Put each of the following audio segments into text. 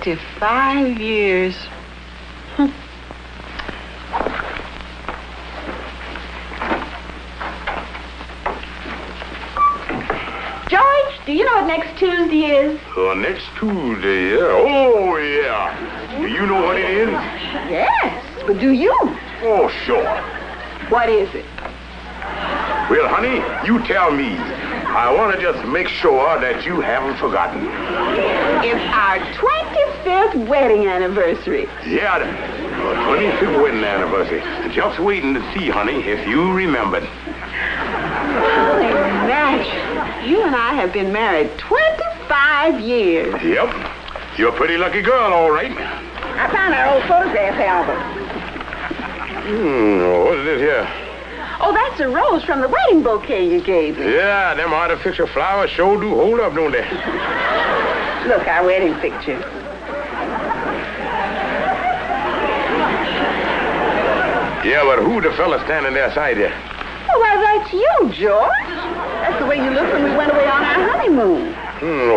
25 years. George, do you know what next Tuesday is? Next Tuesday, yeah. Oh, yeah. Do you know what it is? Yes, but do you? Oh, sure. What is it? Well, honey, you tell me. I want to just make sure that you haven't forgotten. It's our 25th wedding anniversary. Yeah, the 25th wedding anniversary. Just waiting to see, honey, if you remembered. Well, imagine. You and I have been married 25 years. Yep. You're a pretty lucky girl, all right. I found our old photograph album. What is this here? Oh, that's a rose from the wedding bouquet you gave me. Yeah, them artificial flowers sure do hold up, don't they? Look, our wedding picture. Yeah, but who the fella standing there beside you? Oh, why, that's you, George. That's the way you looked when we went away on our honeymoon.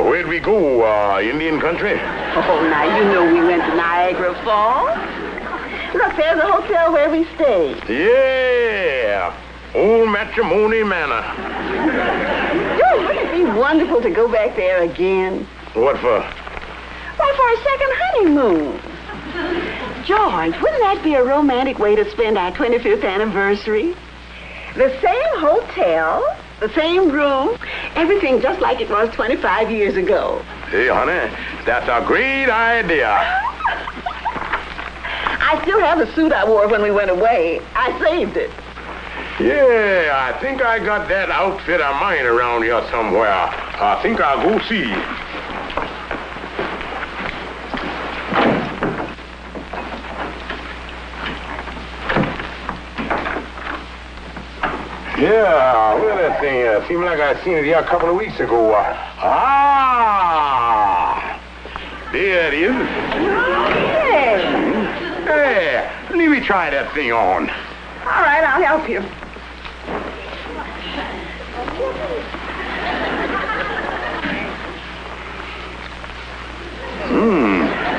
Where'd we go? Indian country? Oh, now, you know we went to Niagara Falls. Look, there's a hotel where we stayed. Yeah. Old Matrimony Manor. George, wouldn't it be wonderful to go back there again? What for? Well, for a second honeymoon. George, wouldn't that be a romantic way to spend our 25th anniversary? The same hotel, the same room, everything just like it was 25 years ago. Hey, honey, that's a great idea. I still have the suit I wore when we went away. I saved it. Yeah, I think I got that outfit of mine around here somewhere. I think I'll go see. Yeah, where's that thing? Seemed like I seen it here a couple of weeks ago. There it is. Hey. Hey, let me try that thing on. All right, I'll help you.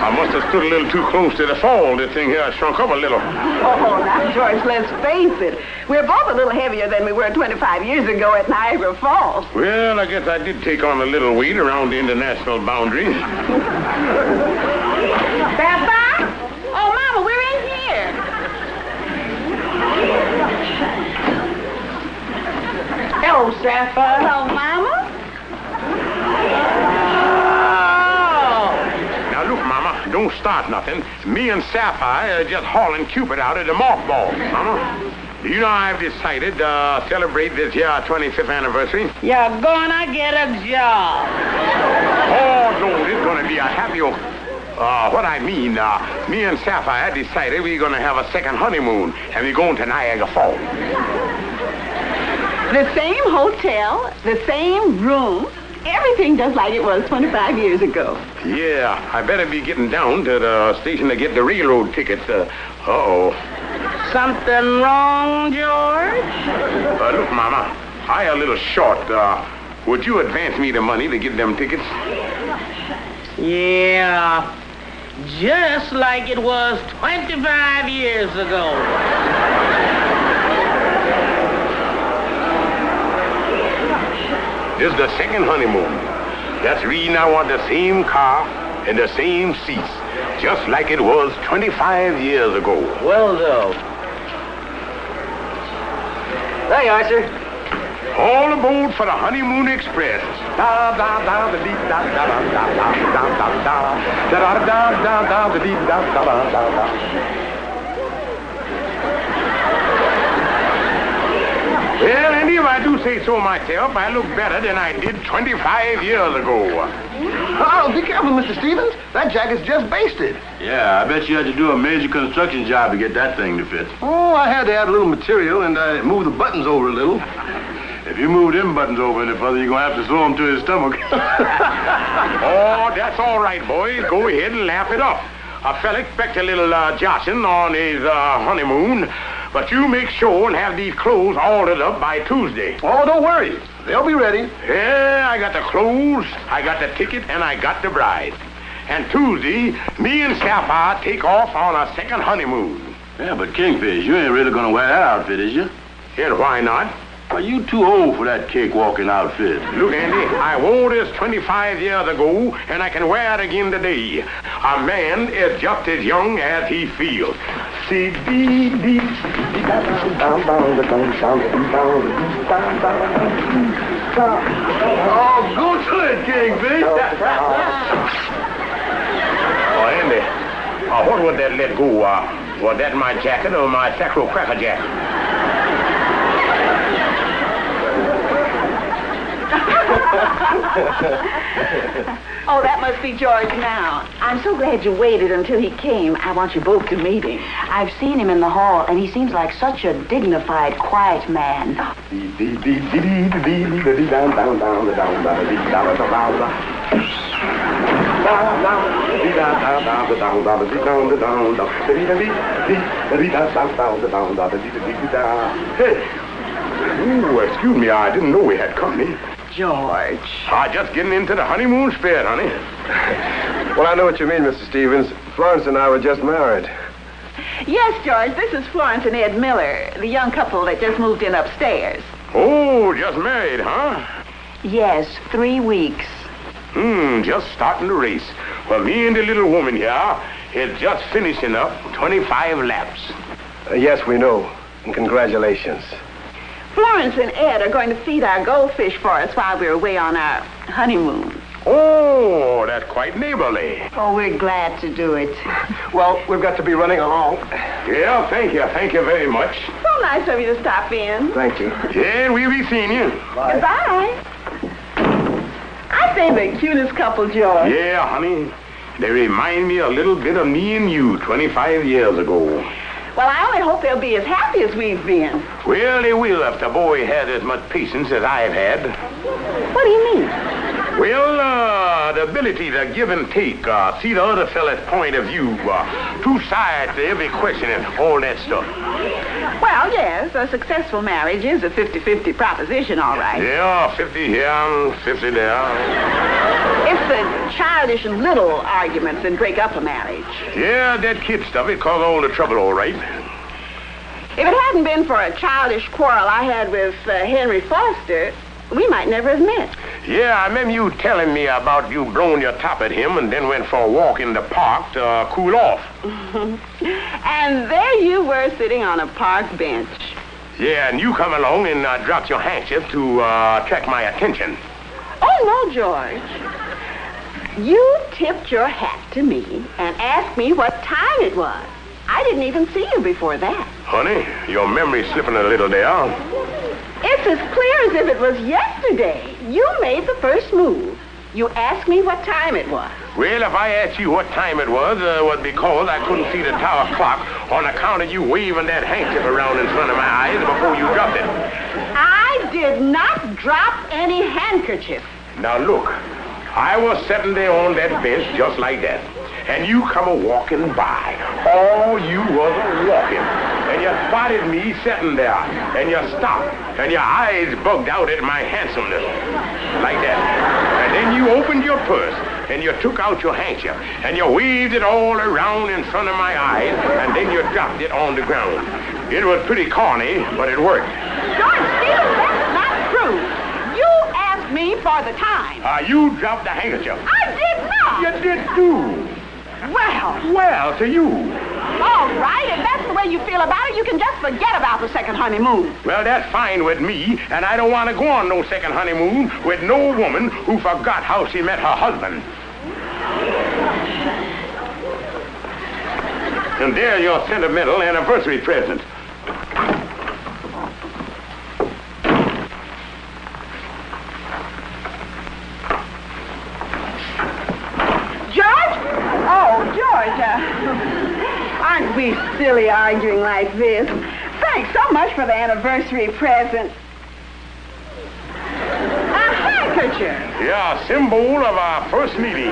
I must have stood a little too close to the fall. This thing here shrunk up a little. Oh, now, George, let's face it. We're both a little heavier than we were 25 years ago at Niagara Falls. Well, I guess I did take on a little weight around the international boundary. Papa? Oh, Mama, we're in here. Hello, Sapphire. Hello, Mama. Now, look, Mama, don't start nothing. Me and Sapphire are just hauling Cupid out of the mothball, Mama. Do you know I've decided to celebrate this year 25th anniversary? You're gonna get a job. Oh, no, it's gonna be a happy... what I mean, me and Sapphire decided we're gonna have a second honeymoon, and we're going to Niagara Falls. The same hotel, the same room, everything just like it was 25 years ago. Yeah, I better be getting down to the station to get the railroad tickets. Uh-oh. Something wrong, George? Look, Mama, I a little short. Would you advance me the money to get them tickets? Yeah, just like it was 25 years ago. This is the second honeymoon. That's the reason I want the same car and the same seats, just like it was 25 years ago. Well, though. There you are, sir. All aboard for the Honeymoon Express. Da da da da dee da da da da da da da da da da da da da dee da da da da da. Well, Andy, if I do say so myself, I look better than I did 25 years ago. Oh, be careful, Mr. Stevens. That jacket's just basted. Yeah, I bet you had to do a major construction job to get that thing to fit. Oh, I had to add a little material, and I moved the buttons over a little. If you move them buttons over any further, you're going to have to sew them to his stomach. Oh, that's all right, boys. Go ahead and laugh it up. A fella expects a little joshing on his honeymoon, but you make sure and have these clothes altered up by Tuesday. Oh, don't worry. They'll be ready. Yeah, I got the clothes, I got the ticket, and I got the bride. And Tuesday, me and Sapphire take off on a second honeymoon. Yeah, but Kingfish, you ain't really gonna wear that outfit, is you? And why not? Are you too old for that cakewalking outfit? Look, Andy, I wore this 25 years ago, and I can wear it again today. A man is just as young as he feels. See, Oh, go to it, Kingfish. Oh, Andy, what was that let go? Was that my jacket or my sacro cracker jacket? Oh, that must be George now. I'm so glad you waited until he came. I want you both to meet him. I've seen him in the hall, and he seems like such a dignified, quiet man. Ooh, excuse me, I didn't know we had company. George. Just getting into the honeymoon spirit, honey. Well, I know what you mean, Mr. Stevens. Florence and I were just married. Yes, George, this is Florence and Ed Miller, the young couple that just moved in upstairs. Oh, just married, huh? Yes, 3 weeks. Just starting the race. Well, me and the little woman here is just finishing up 25 laps. Yes, we know. And congratulations. Florence and Ed are going to feed our goldfish for us while we're away on our honeymoon. Oh, that's quite neighborly. Oh, we're glad to do it. Well, we've got to be running along. Yeah, thank you. Thank you very much. So nice of you to stop in. Thank you. Yeah, we'll be seeing you. Bye. Goodbye. I say the cutest couple, George. Yeah, honey. They remind me a little bit of me and you 25 years ago. Well, I only hope they'll be as happy as we've been. Well, they will if the boy had as much patience as I've had. What do you mean? Well, the ability to give and take, see the other fella's point of view, two sides to every question and all that stuff. Well, yes, a successful marriage is a 50-50 proposition, all right. Yeah, 50 here and 50 there. It's the childish and little arguments that break up a marriage. Yeah, that kid stuff, it caused all the trouble, all right. If it hadn't been for a childish quarrel I had with Henry Foster, we might never have met. Yeah, I remember you telling me about you blowing your top at him and then went for a walk in the park to cool off. And there you were sitting on a park bench. Yeah, and you come along and dropped your handkerchief to attract my attention. Oh, no, George. You tipped your hat to me and asked me what time it was. I didn't even see you before that. Honey, your memory's slipping a little there. It's as clear as if it was yesterday. You made the first move. You asked me what time it was. Well, if I asked you what time it was because I couldn't see the tower clock on account of you waving that handkerchief around in front of my eyes before you dropped it. I did not drop any handkerchief. Now, look, I was sitting there on that bench just like that. And you come a-walking by. Oh, you was a-walking. And you spotted me sitting there. And you stopped. And your eyes bugged out at my handsomeness. Like that. And then you opened your purse. And you took out your handkerchief. And you waved it all around in front of my eyes. And then you dropped it on the ground. It was pretty corny, but it worked. George Stevens, that's not true. You asked me for the time. You dropped the handkerchief. I did not. You did too. Well, to you. All right, if that's the way you feel about it, you can just forget about the second honeymoon. Well, that's fine with me, and I don't want to go on no second honeymoon with no woman who forgot how she met her husband. And there's your sentimental anniversary present. Aren't we silly arguing like this? Thanks so much for the anniversary present. A handkerchief. Yeah, symbol of our first meeting.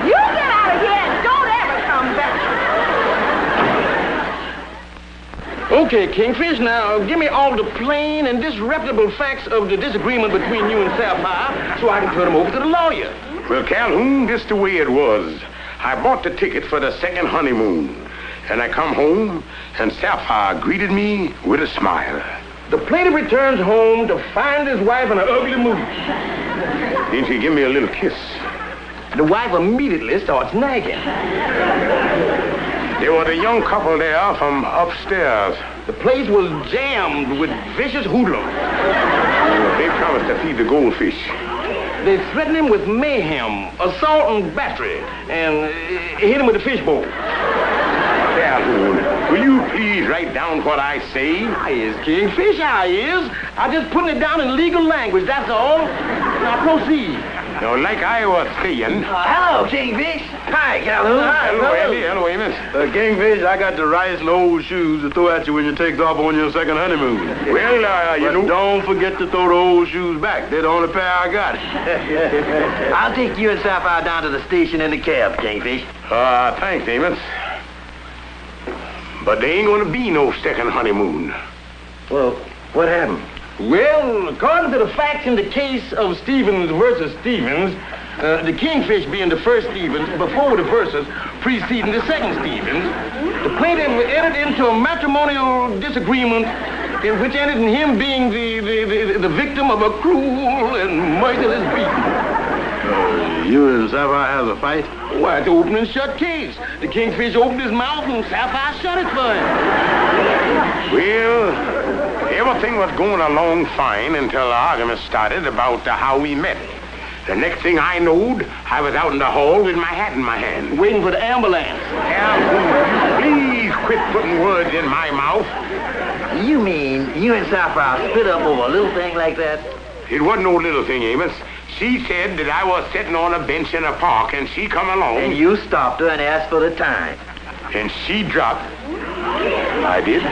You get out of here and don't ever come back. Okay, Kingfish, now give me all the plain and disreputable facts of the disagreement between you and Sapphire so I can turn them over to the lawyer. Well, Calhoun, this the way it was. I bought the ticket for the second honeymoon, and I come home, and Sapphire greeted me with a smile. The plaintiff returns home to find his wife in an ugly mood. Then she give me a little kiss. The wife immediately starts nagging. There was a young couple there from upstairs. The place was jammed with vicious hoodlums. They promised to feed the goldfish. They threatened him with mayhem, assault and battery, and hit him with a fishbowl. Calhoun, will you please write down what I say? I is, Kingfish, I is. I'm just putting it down in legal language, that's all. Now proceed. Now, like I was saying... Hello, Kingfish. Hi, Calhoun. Hello, Andy. Hello, Amos. Kingfish, I got the rice and old shoes to throw at you when you take off on your second honeymoon. Well, you know... Don't forget to throw the old shoes back. They're the only pair I got. I'll take you and Sapphire down to the station in the cab, Kingfish. Thanks, Amos. But there ain't gonna be no second honeymoon. Well, what happened? Well, according to the facts in the case of Stevens versus Stevens, the Kingfish being the first Stevens before the versus preceding the second Stevens, the plaintiff entered into a matrimonial disagreement in which ended in him being the victim of a cruel and merciless beating. You and Sapphire have a fight? Why, it's an open and shut case. The Kingfish opened his mouth and Sapphire shut it for him. Well, everything was going along fine until the argument started about how we met. The next thing I knowed, I was out in the hall with my hat in my hand. Waiting for the ambulance. Please quit putting words in my mouth. You mean you and Sapphire split up over a little thing like that? It wasn't no little thing, Amos. She said that I was sitting on a bench in a park, and she come along. And you stopped her and asked for the time. And she dropped. I did.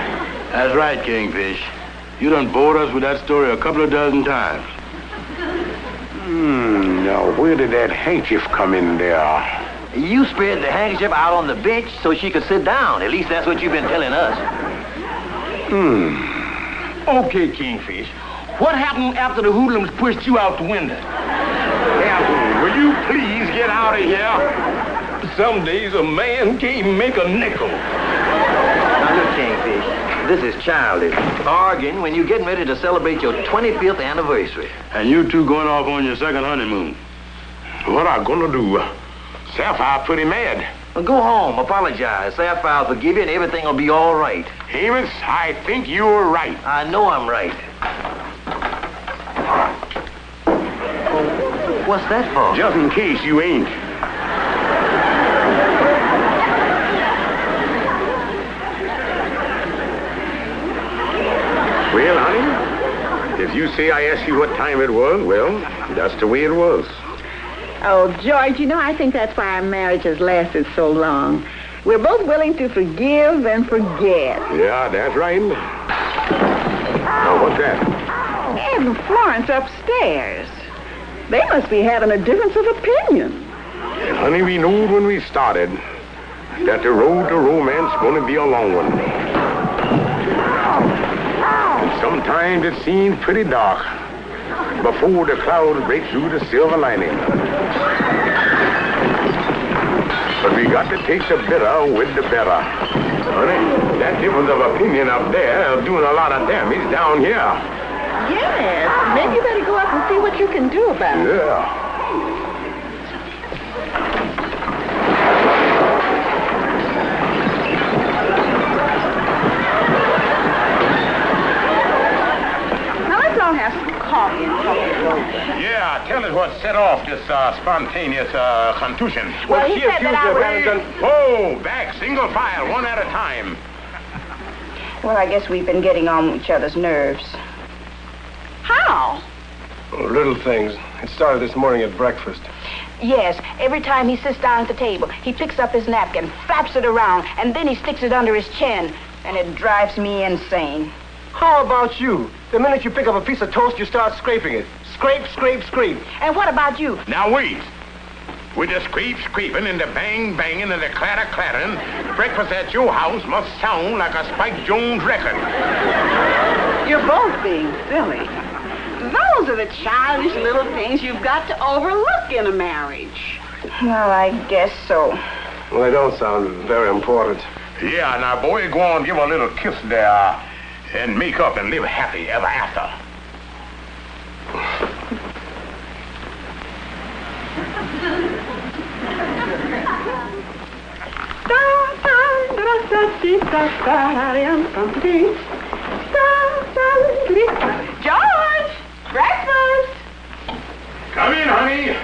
That's right, Kingfish. You done bored us with that story a couple of dozen times. Now where did that handkerchief come in there? You spread the handkerchief out on the bench so she could sit down. At least that's what you've been telling us. Okay, Kingfish. What happened after the hoodlums pushed you out the window? Calhoun, will you please get out of here? Some days a man can't make a nickel. Now look, Kingfish, this is childish. Arguing when you're getting ready to celebrate your 25th anniversary. And you two going off on your second honeymoon. What I gonna do? Sapphire pretty mad. Well, go home, apologize. Sapphire will forgive you and everything will be all right. Amos, I think you're right. I know I'm right. What's that for? Just in case you ain't. Well, honey, if you say I asked you what time it was, well, that's the way it was. Oh, George, I think that's why our marriage has lasted so long. We're both willing to forgive and forget. Yeah, that's right. Now, what's that? And Florence upstairs. They must be having a difference of opinion. And honey, we knew when we started that the road to romance is going to be a long one. And sometimes it seems pretty dark before the clouds break through the silver lining. But we got to take the bitter with the better. Honey, that difference of opinion up there is doing a lot of damage down here. Yes, maybe you better go up and see what you can do about it. Yeah. Now let's all have some coffee and talk it over. Yeah, tell us what set off this spontaneous contusion. Well, he said that I was... Oh, back, single file, one at a time. Well, I guess we've been getting on each other's nerves. How? Oh, little things. It started this morning at breakfast. Yes, every time he sits down at the table, he picks up his napkin, flaps it around, and then he sticks it under his chin, and it drives me insane. How about you? The minute you pick up a piece of toast, you start scraping it. Scrape, scrape, scrape. And what about you? Now, wait. With the scraping and the banging and the clattering, breakfast at your house must sound like a Spike Jones record. You're both being silly. Those are the childish little things you've got to overlook in a marriage. Well, I guess so. Well, they don't sound very important. Yeah, now, boy, go on, give her a little kiss there and make up and live happy ever after. George! Breakfast! Come in, honey.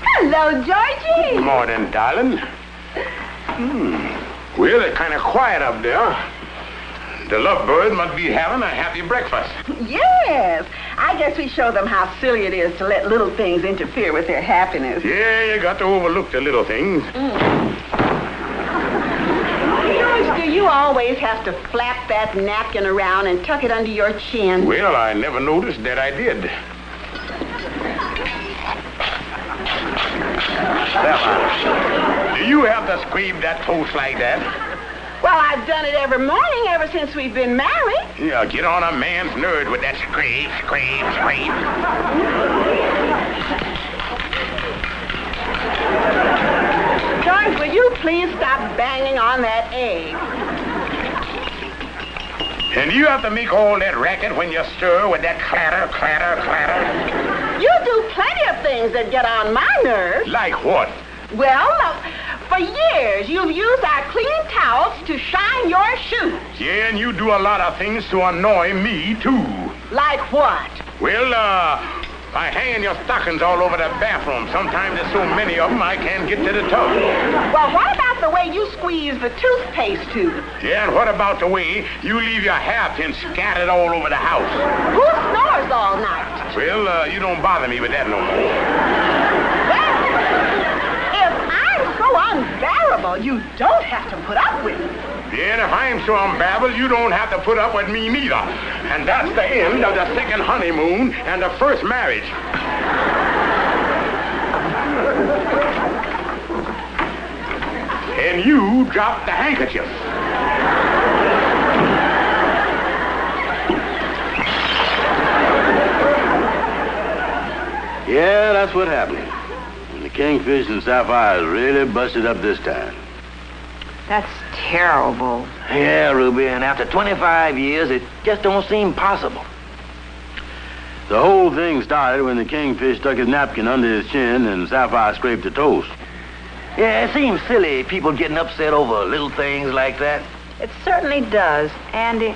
Hello, Georgie. Good morning, darling. Well, it's kind of quiet up there. The lovebird must be having a happy breakfast. Yes. I guess we show them how silly it is to let little things interfere with their happiness. Yeah, you got to overlook the little things. George, do you always have to flap that napkin around and tuck it under your chin? Well, I never noticed that I did. Do you have to scrape that toast like that? Well, I've done it every morning ever since we've been married. Yeah, get on a man's nerve with that scrape, scrape, scrape. George, will you please stop banging on that egg? And you have to make all that racket when you stir with that clatter, clatter, clatter. You do plenty of things that get on my nerves. Like what? Well, for years, you've used our clean towels to shine your shoes. Yeah, and you do a lot of things to annoy me, too. Like what? Well, I hang your stockings all over the bathroom. Sometimes there's so many of them I can't get to the tub. Well, what about the way you squeeze the toothpaste tube? Yeah, and what about the way you leave your hairpins scattered all over the house? Who snores all night? Well, you don't bother me with that no more. Well, if I'm so unbearable, you don't have to put up with it. Yeah, and if I'm so unbearable, you don't have to put up with me neither. And that's the end of the second honeymoon and the first marriage. And you dropped the handkerchief. Yeah, that's what happened. And the Kingfish and Sapphires really busted up this time. That's terrible. Yeah, Ruby, and after 25 years, it just don't seem possible. The whole thing started when the Kingfish stuck his napkin under his chin and Sapphire scraped the toast. Yeah, it seems silly people getting upset over little things like that. It certainly does. Andy,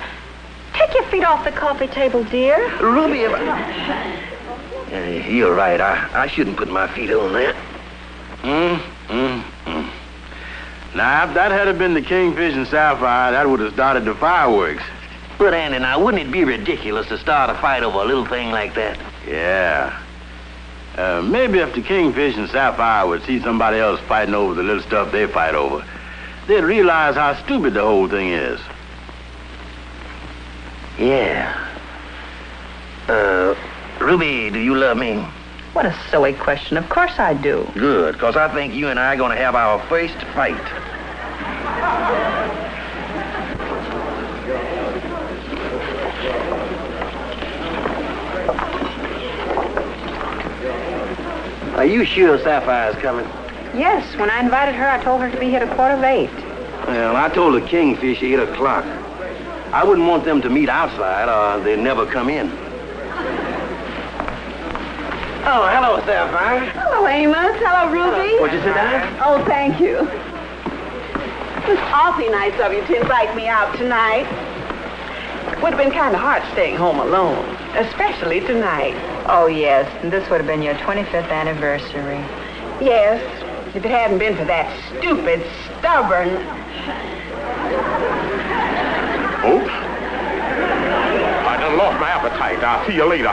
take your feet off the coffee table, dear. Ruby, if you're right. I shouldn't put my feet on that. Now, if that had been the Kingfish and Sapphire, that would have started the fireworks. But, Andy, now, wouldn't it be ridiculous to start a fight over a little thing like that? Yeah. Maybe if the Kingfish and Sapphire would see somebody else fighting over the little stuff they fight over, they'd realize how stupid the whole thing is. Yeah. Ruby, do you love me? What a silly question. Of course I do. Good, because I think you and I are going to have our first fight. Are you sure Sapphire's coming? Yes, when I invited her, I told her to be here at 7:45. Well, I told the Kingfish 8 o'clock. I wouldn't want them to meet outside or they'd never come in. Oh, hello, Sapphire. Hello, Amos. Hello, Ruby. Would you sit down? Oh, thank you. It's awfully nice of you to invite me out tonight. Would have been kind of hard staying home alone, especially tonight. Oh, yes, and this would have been your 25th anniversary. Yes, if it hadn't been for that stupid, stubborn... Oh? I done lost my appetite. I'll see you later.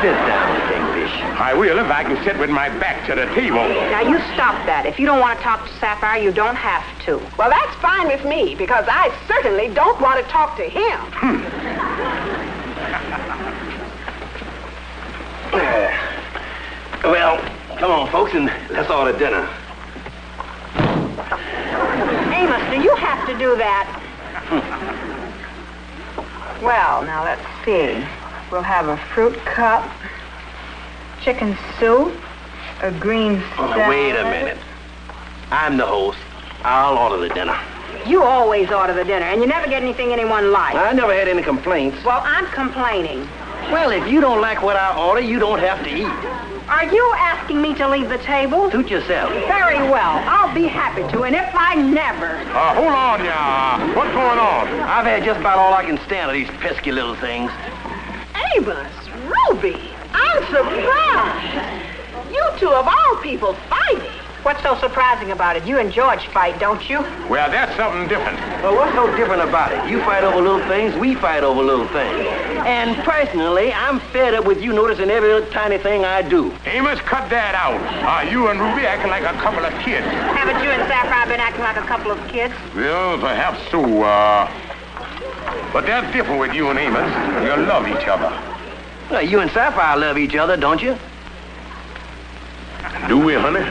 Sit down, Kingfish. I will if I can sit with my back to the table. Now, you stop that. If you don't want to talk to Sapphire, you don't have to. Well, that's fine with me, because I certainly don't want to talk to him. Well, come on, folks, and let's order dinner. Amos, do you have to do that? Well, now let's see. We'll have a fruit cup, chicken soup, a green salad. Wait a minute. I'm the host. I'll order the dinner. You always order the dinner, and you never get anything anyone likes. I never had any complaints. Well, I'm complaining. Well, if you don't like what I order, you don't have to eat. Are you asking me to leave the table? Suit yourself. Very well. I'll be happy to, and if I never... Hold on, ya. What's going on? I've had just about all I can stand of these pesky little things. Amos, Ruby, I'm surprised. You two of all people fighting. What's so surprising about it? You and George fight, don't you? Well, that's something different. Well, what's so different about it? You fight over little things, we fight over little things. And personally, I'm fed up with you noticing every little tiny thing I do. Amos, cut that out. You and Ruby acting like a couple of kids. Haven't you and Sapphire been acting like a couple of kids? Well, perhaps so, but that's different with you and Amos. You love each other. Well, you and Sapphire love each other, don't you? Do we, honey?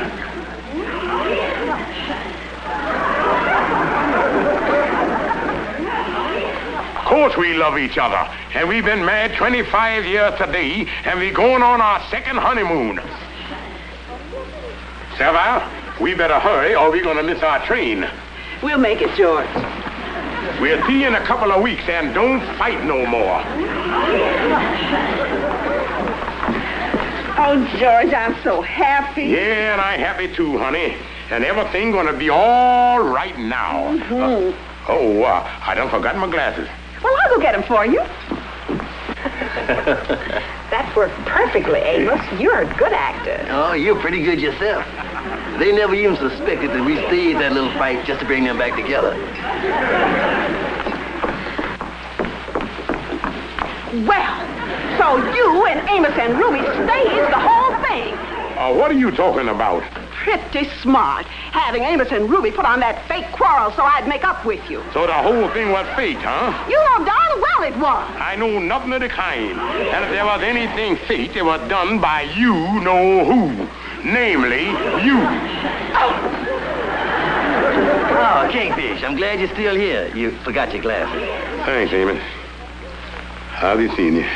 Of course we love each other. And we've been married 25 years today, and we're going on our second honeymoon. Sapphire, we better hurry or we're going to miss our train. We'll make it, George. We'll see you in a couple of weeks, and don't fight no more. Oh, George, I'm so happy. Yeah, and I'm happy too, honey. And everything's gonna be all right now. I done forgot my glasses. Well, I'll go get them for you. That worked perfectly, Amos. You're a good actor. Oh, you're pretty good yourself. They never even suspected that we staged that little fight just to bring them back together. Well, so you and Amos and Ruby staged the whole thing. What are you talking about? Pretty smart, having Amos and Ruby put on that fake quarrel so I'd make up with you. So the whole thing was fake, huh? You know darn well it was. I know nothing of the kind. And if there was anything fake, it was done by you know who. Namely, you. Oh, Kingfish, I'm glad you're still here. You forgot your glasses. Thanks, Amos. I'll be seeing you.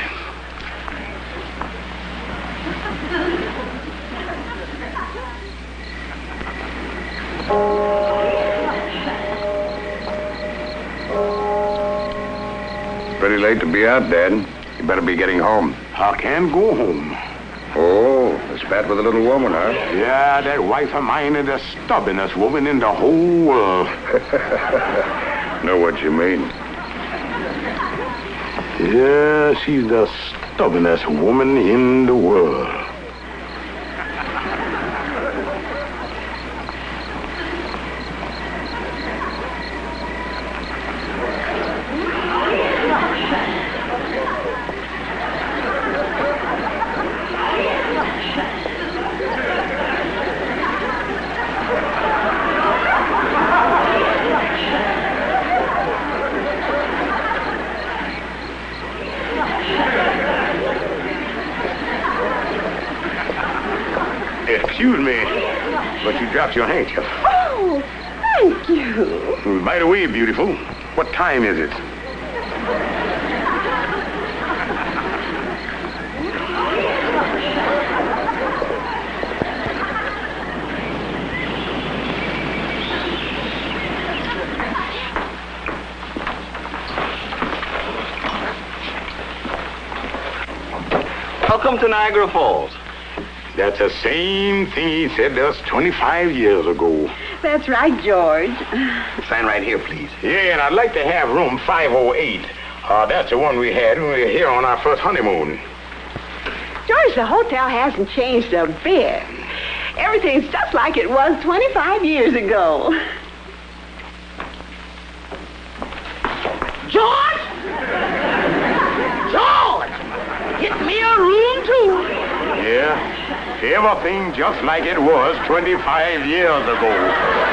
Pretty late to be out, Dad. You better be getting home. I can't go home. Oh, the spat with a little woman, huh? Yeah, that wife of mine is the stubbornest woman in the whole world. Know what you mean. Yeah, she's the stubbornest woman in the world. Excuse me, but you dropped your handkerchief. Oh, thank you. By the way, beautiful, what time is it? Welcome to Niagara Falls. That's the same thing he said to us 25 years ago. That's right, George. Sign right here, please. Yeah, and I'd like to have room 508. That's the one we had when we were here on our first honeymoon. George, the hotel hasn't changed a bit. Everything's just like it was 25 years ago. George! George! Get me a room, too. Yeah, everything just like it was 25 years ago.